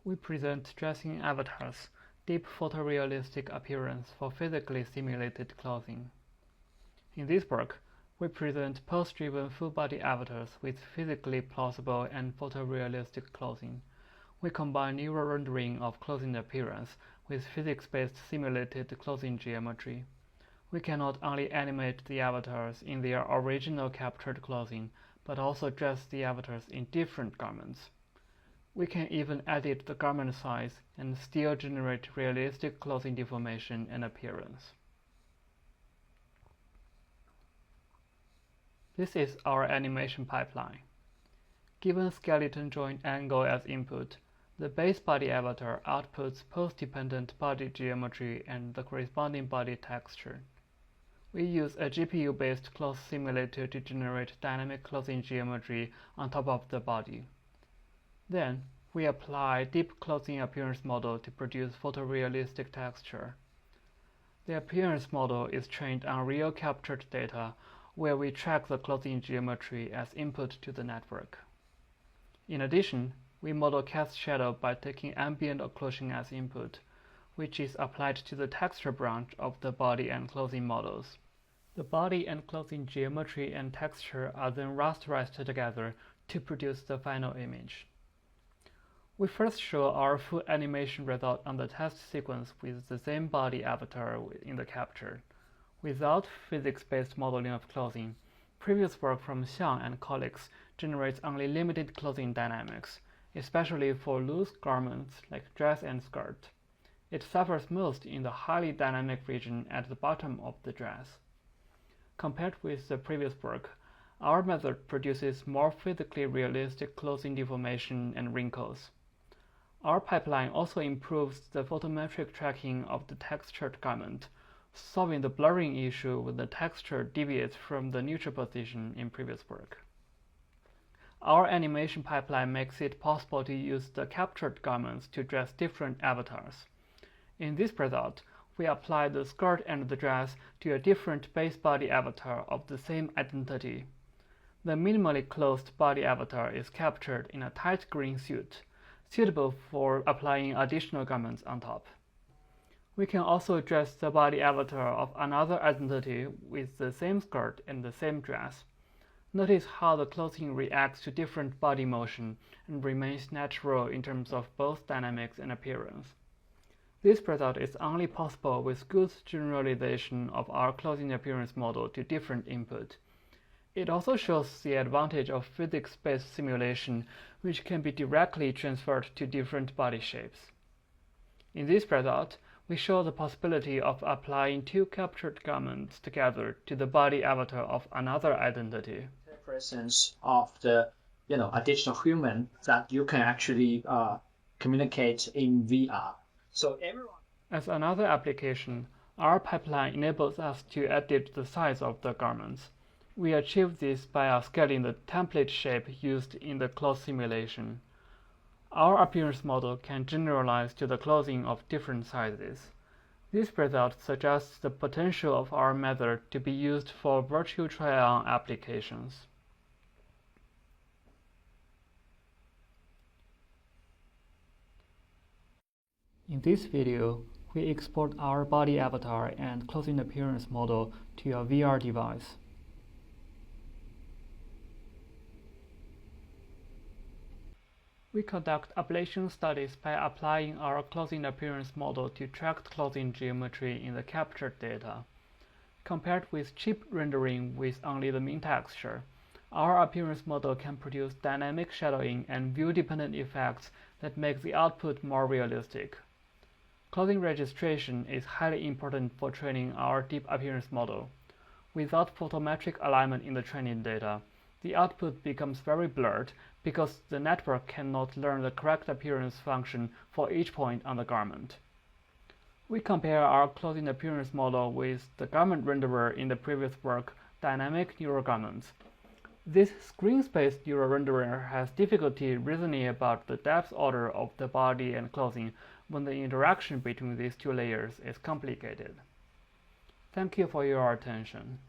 we present dressing avatars, deep photorealistic appearance for physically simulated clothing. In this work, we present pose-driven full-body avatars with physically plausible and photorealistic clothing. We combine neural rendering of clothing appearance with physics-based simulated clothing geometry. We can not only animate the avatars in their original captured clothing, but also dress the avatars in different garments. We can even edit the garment size and still generate realistic clothing deformation and appearance. This is our animation pipeline. Given skeleton joint angle as input, the base body avatar outputs pose-dependent body geometry and the corresponding body texture. We use a GPU-based cloth simulator to generate dynamic clothing geometry on top of the body. Then, we apply deep clothing appearance model to produce photorealistic texture. The appearance model is trained on real captured data, where we track the clothing geometry as input to the network. In addition, we model cast shadow by taking ambient occlusion as input, which is applied to the texture branch of the body and clothing models. The body and clothing geometry and texture are then rasterized together to produce the final image. We first show our full animation result on the test sequence with the same body avatar in the capture. Without physics-based modeling of clothing, previous work from Xiang and colleagues generates only limited clothing dynamics, especially for loose garments like dress and skirt. It suffers most in the highly dynamic region at the bottom of the dress. Compared with the previous work, our method produces more physically realistic clothing deformation and wrinkles. Our pipeline also improves the photometric tracking of the textured garment, solving the blurring issue when the texture deviates from the neutral position in previous work. Our animation pipeline makes it possible to use the captured garments to dress different avatars. In this result, we apply the skirt and the dress to a different base body avatar of the same identity. The minimally closed body avatar is captured in a tight green suit, suitable for applying additional garments on top. We can also dress the body avatar of another identity with the same skirt and the same dress. Notice how the clothing reacts to different body motion and remains natural in terms of both dynamics and appearance. This result is only possible with good generalization of our clothing appearance model to different input. It also shows the advantage of physics-based simulation, which can be directly transferred to different body shapes. In this result, we show the possibility of applying two captured garments together to the body avatar of another identity. The presence of the additional human that you can actually communicate in VR. So everyone. As another application, our pipeline enables us to edit the size of the garments. We achieve this by scaling the template shape used in the cloth simulation. Our appearance model can generalize to the clothing of different sizes. This result suggests the potential of our method to be used for virtual try-on applications. In this video, we export our body avatar and clothing appearance model to a VR device. We conduct ablation studies by applying our clothing appearance model to track clothing geometry in the captured data. Compared with cheap rendering with only the mean texture, our appearance model can produce dynamic shadowing and view-dependent effects that make the output more realistic. Clothing registration is highly important for training our deep appearance model. Without photometric alignment in the training data, the output becomes very blurred because the network cannot learn the correct appearance function for each point on the garment. We compare our clothing appearance model with the garment renderer in the previous work, Dynamic Neural Garments. This screen-space neural renderer has difficulty reasoning about the depth order of the body and clothing when the interaction between these two layers is complicated. Thank you for your attention.